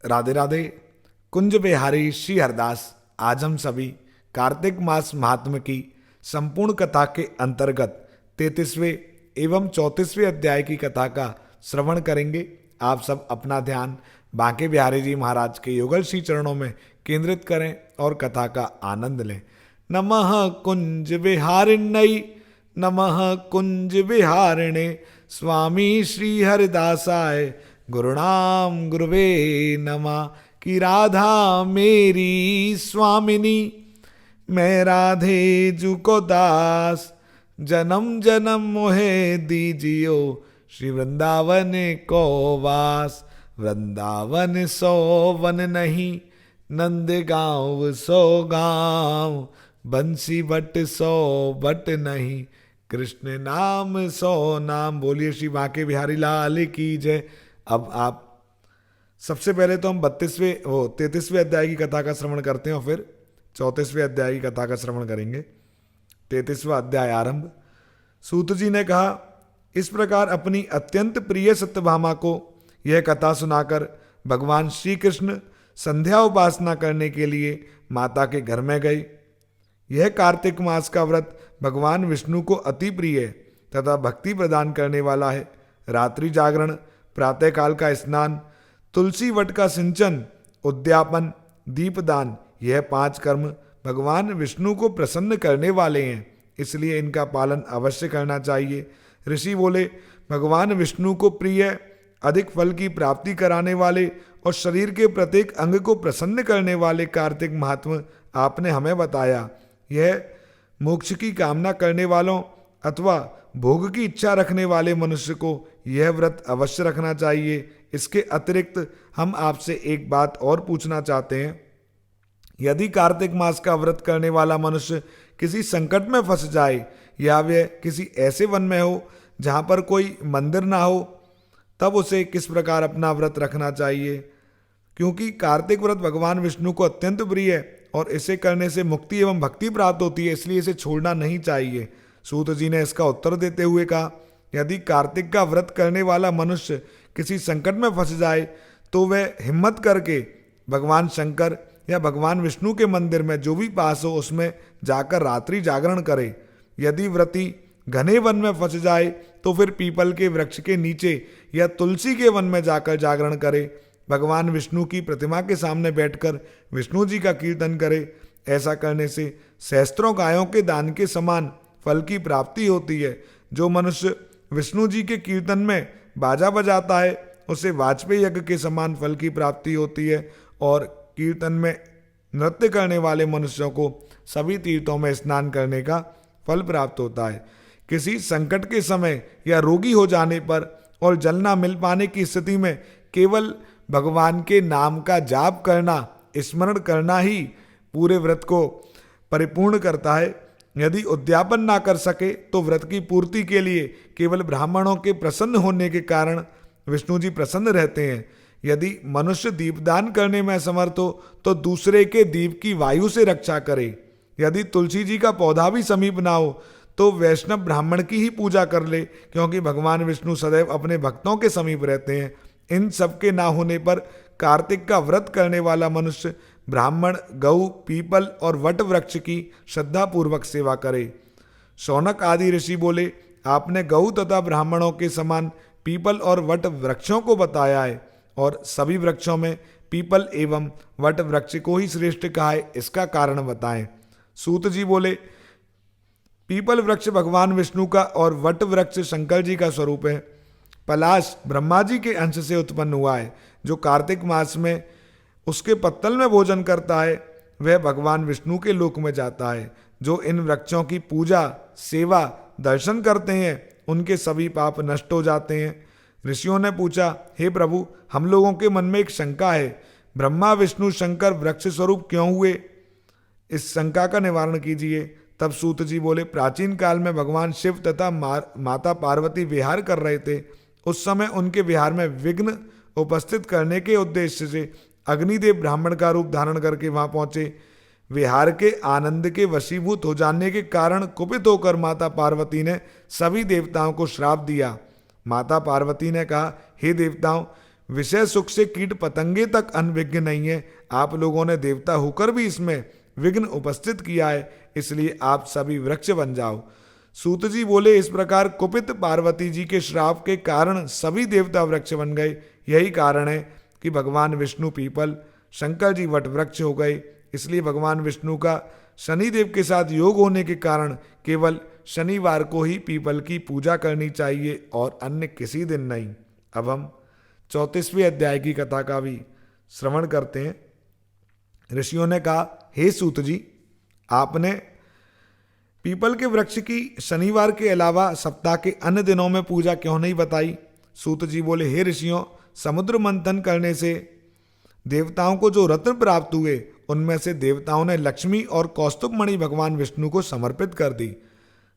राधे राधे। कुंज बिहारी श्री हरदास आज हम सभी कार्तिक मास महात्म्य की संपूर्ण कथा के अंतर्गत 33वें एवं 34वें अध्याय की कथा का श्रवण करेंगे। आप सब अपना ध्यान बांके बिहारी जी महाराज के युगल श्री चरणों में केंद्रित करें और कथा का आनंद लें। नमः कुंज विहारिण्यै नमः कुंज विहारिणे स्वामी श्री हरिदासाय गुरुणाम गुरुवे नमः। कि राधा मेरी स्वामिनी मैं राधे जू को दास, जन्म जन्म मोहे दीजियो श्री वृंदावन को वास। वृंदावन सो वन नहीं नंद गाँव सो गाँव, बंसी बट सो बट नहीं कृष्ण नाम सो नाम। बोलिए श्री बांके बिहारी लाल की जय। अब आप सबसे पहले तो हम 33वें अध्याय की कथा का श्रवण करते हैं और फिर 34वें अध्याय की कथा का श्रवण करेंगे। 33वां अध्याय आरंभ। सूत जी ने कहा, इस प्रकार अपनी अत्यंत प्रिय सत्यभामा को यह कथा सुनाकर भगवान श्री कृष्ण संध्या उपासना करने के लिए माता के घर में गए। यह कार्तिक मास का व्रत भगवान विष्णु को अति प्रिय है तथा भक्ति प्रदान करने वाला है। रात्रि जागरण, प्रातःकाल का स्नान, तुलसी वट का सिंचन, उद्यापन, दीपदान, यह 5 कर्म भगवान विष्णु को प्रसन्न करने वाले हैं, इसलिए इनका पालन अवश्य करना चाहिए। ऋषि बोले, भगवान विष्णु को प्रिय, अधिक फल की प्राप्ति कराने वाले और शरीर के प्रत्येक अंग को प्रसन्न करने वाले कार्तिक महात्मा आपने हमें बताया। यह मोक्ष की कामना करने वालों अथवा भोग की इच्छा रखने वाले मनुष्य को यह व्रत अवश्य रखना चाहिए। इसके अतिरिक्त हम आपसे एक बात और पूछना चाहते हैं। यदि कार्तिक मास का व्रत करने वाला मनुष्य किसी संकट में फंस जाए या वह किसी ऐसे वन में हो जहाँ पर कोई मंदिर ना हो, तब उसे किस प्रकार अपना व्रत रखना चाहिए? क्योंकि कार्तिक व्रत भगवान विष्णु को अत्यंत प्रिय है और इसे करने से मुक्ति एवं भक्ति प्राप्त होती है, इसलिए इसे छोड़ना नहीं चाहिए। सूत जी ने इसका उत्तर देते हुए कहा, यदि कार्तिक का व्रत करने वाला मनुष्य किसी संकट में फंस जाए तो वह हिम्मत करके भगवान शंकर या भगवान विष्णु के मंदिर में जो भी पास हो उसमें जाकर रात्रि जागरण करे। यदि व्रती घने वन में फंस जाए तो फिर पीपल के वृक्ष के नीचे या तुलसी के वन में जाकर जागरण करे। भगवान विष्णु की प्रतिमा के सामने बैठकर विष्णु जी का कीर्तन करे। ऐसा करने से सहस्त्रों गायों के दान के समान फल की प्राप्ति होती है। जो मनुष्य विष्णु जी के कीर्तन में बाजा बजाता है उसे वाजपेयी यज्ञ के समान फल की प्राप्ति होती है और कीर्तन में नृत्य करने वाले मनुष्यों को सभी तीर्थों में स्नान करने का फल प्राप्त होता है। किसी संकट के समय या रोगी हो जाने पर और जल ना मिल पाने की स्थिति में केवल भगवान के नाम का जाप करना, स्मरण करना ही पूरे व्रत को परिपूर्ण करता है। यदि उद्यापन ना कर सके तो व्रत की पूर्ति के लिए केवल ब्राह्मणों के प्रसन्न होने के कारण विष्णु जी प्रसन्न रहते हैं। यदि मनुष्य दीपदान करने में असमर्थ हो तो दूसरे के दीप की वायु से रक्षा करे। यदि तुलसी जी का पौधा भी समीप ना हो तो वैष्णव ब्राह्मण की ही पूजा कर ले, क्योंकि भगवान विष्णु सदैव अपने भक्तों के समीप रहते हैं। इन सब के ना होने पर कार्तिक का व्रत करने वाला मनुष्य ब्राह्मण, गऊ, पीपल और वट वृक्ष की श्रद्धापूर्वक सेवा करे। शौनक आदि ऋषि बोले, आपने गऊ तथा ब्राह्मणों के समान पीपल और वट वृक्षों को बताया है और सभी वृक्षों में पीपल एवं वट वृक्ष को ही श्रेष्ठ कहा है, इसका कारण बताएं। सूत जी बोले, पीपल वृक्ष भगवान विष्णु का और वट वृक्ष शंकर जी का स्वरूप है। पलाश ब्रह्मा जी के अंश से उत्पन्न हुआ है। जो कार्तिक मास में उसके पत्तल में भोजन करता है वह भगवान विष्णु के लोक में जाता है। जो इन वृक्षों की पूजा, सेवा, दर्शन करते हैं उनके सभी पाप नष्ट हो जाते हैं। ऋषियों ने पूछा, हे प्रभु, हम लोगों के मन में एक शंका है, ब्रह्मा विष्णु शंकर वृक्ष स्वरूप क्यों हुए? इस शंका का निवारण कीजिए। तब सूत जी बोले, प्राचीन काल में भगवान शिव तथा माता पार्वती विहार कर रहे थे। उस समय उनके विहार में विघ्न उपस्थित करने के उद्देश्य से अग्निदेव ब्राह्मण का रूप धारण करके वहां पहुंचे। विहार के आनंद के वशीभूत हो जाने के कारण कुपित होकर माता पार्वती ने सभी देवताओं को श्राप दिया। माता पार्वती ने कहा, हे देवताओं, विषय सुख से कीट पतंगे तक अनविज्ञ नहीं है। आप लोगों ने देवता होकर भी इसमें विघ्न उपस्थित किया है, इसलिए आप सभी वृक्ष बन जाओ। सूत जी बोले, इस प्रकार कुपित पार्वती जी के श्राप के कारण सभी देवता वृक्ष बन गए। यही कारण है कि भगवान विष्णु पीपल, शंकर जी वट वृक्ष हो गए। इसलिए भगवान विष्णु का शनिदेव के साथ योग होने के कारण केवल शनिवार को ही पीपल की पूजा करनी चाहिए और अन्य किसी दिन नहीं। अब हम 34वें अध्याय की कथा का भी श्रवण करते हैं। ऋषियों ने कहा, हे सूत जी, आपने पीपल के वृक्ष की शनिवार के अलावा सप्ताह के अन्य दिनों में पूजा क्यों नहीं बताई? सूत जी बोले, हे ऋषियों, समुद्र मंथन करने से देवताओं को जो रत्न प्राप्त हुए, उनमें से देवताओं ने लक्ष्मी और कौस्तुभ मणि भगवान विष्णु को समर्पित कर दी।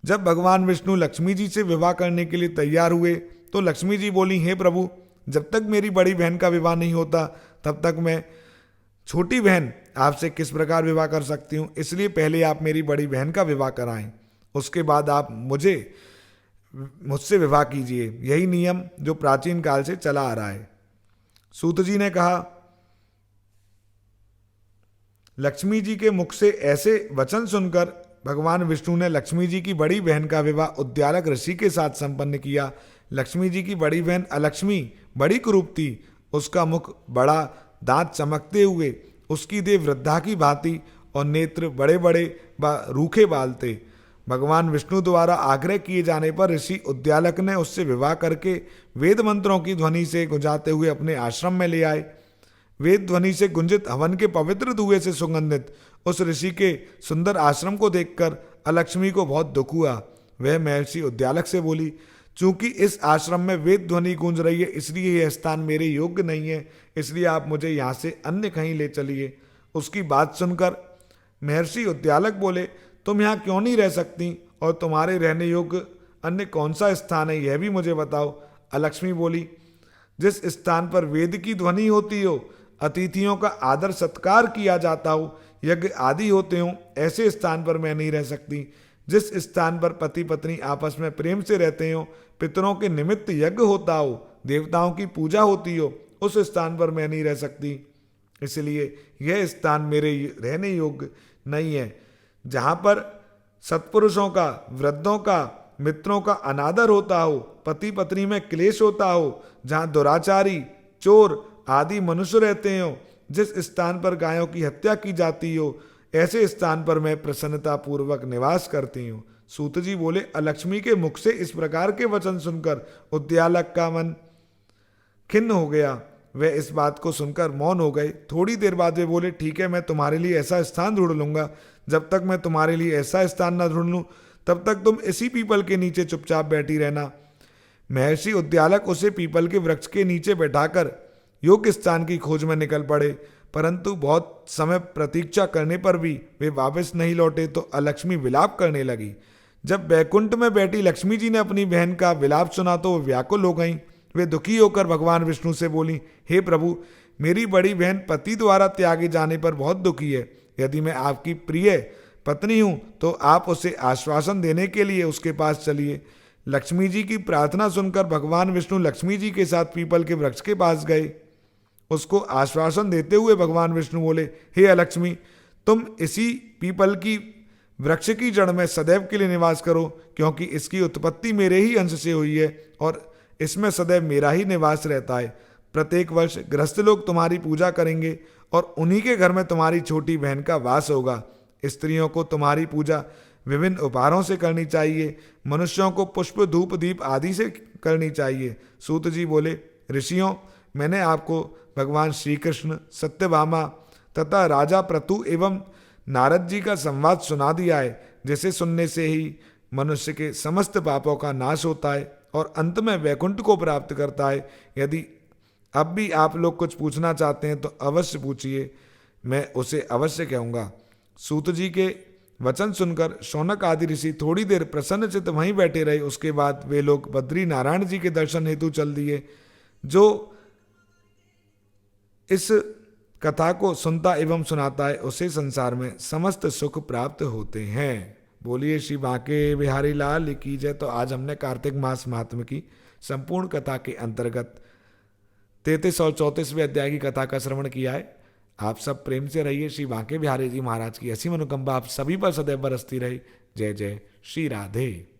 जब भगवान विष्णु लक्ष्मी जी से विवाह करने के लिए तैयार हुए तो लक्ष्मी जी बोली, हे प्रभु, जब तक मेरी बड़ी बहन का विवाह नहीं होता तब तक मैं छोटी बहन आपसे किस प्रकार विवाह कर सकती हूँ, इसलिए पहले आप मेरी बड़ी बहन का विवाह कराएं, उसके बाद आप मुझसे विवाह कीजिए। यही नियम जो प्राचीन काल से चला आ रहा है। सूत जी ने कहा, लक्ष्मी जी के मुख से ऐसे वचन सुनकर भगवान विष्णु ने लक्ष्मी जी की बड़ी बहन का विवाह उद्यालक ऋषि के साथ संपन्न किया। लक्ष्मी जी की बड़ी बहन अलक्ष्मी बड़ी कुरूप थी। उसका मुख बड़ा, दांत चमकते हुए, उसकी देह वृद्धा की भांति और नेत्र बड़े बड़े रूखे बाल थे। भगवान विष्णु द्वारा आग्रह किए जाने पर ऋषि उद्यालक ने उससे विवाह करके वेद मंत्रों की ध्वनि से गुंजाते हुए अपने आश्रम में ले आए। वेद ध्वनि से गुंजित हवन के पवित्र धुएं से सुगंधित उस ऋषि के सुंदर आश्रम को देखकर अलक्ष्मी को बहुत दुख हुआ। वह महर्षि उद्यालक से बोली, चूंकि इस आश्रम में वेद ध्वनि गूंज रही है, इसलिए यह स्थान मेरे योग्य नहीं है, इसलिए आप मुझे यहाँ से अन्य कहीं ले चलिए। उसकी बात सुनकर महर्षि उद्यालक बोले, तुम यहाँ क्यों नहीं रह सकती और तुम्हारे रहने योग्य अन्य कौन सा स्थान है, यह भी मुझे बताओ। अलक्ष्मी बोली, जिस स्थान पर वेद की ध्वनि होती हो, अतिथियों का आदर सत्कार किया जाता हो, यज्ञ आदि होते हों, ऐसे स्थान पर मैं नहीं रह सकती। जिस स्थान पर पति पत्नी आपस में प्रेम से रहते हो, पितरों के निमित्त यज्ञ होता हो, देवताओं की पूजा होती हो, उस स्थान पर मैं नहीं रह सकती। इसलिए यह स्थान मेरे रहने योग्य नहीं है। जहाँ पर सत्पुरुषों का, वृद्धों का, मित्रों का अनादर होता हो, पति पत्नी में क्लेश होता हो, जहाँ दुराचारी, चोर आदि मनुष्य रहते हो, जिस स्थान पर गायों की हत्या की जाती हो, ऐसे स्थान पर मैं प्रसन्नता पूर्वक निवास करती हूँ। सूत जी बोले, अलक्ष्मी के मुख से इस प्रकार के वचन सुनकर उद्यालक का मन खिन्न हो गया। वे इस बात को सुनकर मौन हो गए। थोड़ी देर बाद वे बोले, ठीक है, मैं तुम्हारे लिए ऐसा स्थान ढूंढ लूंगा। जब तक मैं तुम्हारे लिए ऐसा स्थान न ढूंढ लूं, तब तक तुम इसी पीपल के नीचे चुपचाप बैठी रहना। महर्षि उद्यालक उसे पीपल के वृक्ष के नीचे बैठाकर योग्य स्थान की खोज में निकल पड़े, परंतु बहुत समय प्रतीक्षा करने पर भी वे वापस नहीं लौटे तो अलक्ष्मी विलाप करने लगी। जब बैकुंठ में बैठी लक्ष्मी जी ने अपनी बहन का विलाप सुना तो वो व्याकुल हो गईं। वे दुखी होकर भगवान विष्णु से बोली, हे प्रभु, मेरी बड़ी बहन पति द्वारा त्यागे जाने पर बहुत दुखी है। यदि मैं आपकी प्रिय पत्नी हूँ तो आप उसे आश्वासन देने के लिए उसके पास चलिए। लक्ष्मी जी की प्रार्थना सुनकर भगवान विष्णु लक्ष्मी जी के साथ पीपल के वृक्ष के पास गए। उसको आश्वासन देते हुए भगवान विष्णु बोले, हे अलक्ष्मी, तुम इसी पीपल की वृक्ष की जड़ में सदैव के लिए निवास करो, क्योंकि इसकी उत्पत्ति मेरे ही अंश से हुई है और इसमें सदैव मेरा ही निवास रहता है। प्रत्येक वर्ष गृहस्थ लोग तुम्हारी पूजा करेंगे और उन्हीं के घर में तुम्हारी छोटी बहन का वास होगा। स्त्रियों को तुम्हारी पूजा विभिन्न उपहारों से करनी चाहिए, मनुष्यों को पुष्प, धूप, दीप आदि से करनी चाहिए। सूत जी बोले, ऋषियों, मैंने आपको भगवान श्री कृष्ण, सत्यभामा तथा राजा प्रतु एवं नारद जी का संवाद सुना दिया है, जिसे सुनने से ही मनुष्य के समस्त पापों का नाश होता है और अंत में वैकुंठ को प्राप्त करता है। यदि अब भी आप लोग कुछ पूछना चाहते हैं तो अवश्य पूछिए, मैं उसे अवश्य कहूँगा। सूत जी के वचन सुनकर शौनक आदि ऋषि थोड़ी देर प्रसन्नचित्त वहीं बैठे रहे। उसके बाद वे लोग बद्री नारायण जी के दर्शन हेतु चल दिए। जो इस कथा को सुनता एवं सुनाता है उसे संसार में समस्त सुख प्राप्त होते हैं। बोलिए श्री बांके बिहारी लाल की जय। तो आज हमने कार्तिक मास महात्म्य की संपूर्ण कथा के अंतर्गत 33 और 34वें अध्याय की कथा का श्रवण किया है। आप सब प्रेम से रहिए। श्री बांके बिहारी जी महाराज की ऐसी मनोकामना आप सभी पर सदैव बरसती रहे। जय जय श्री राधे।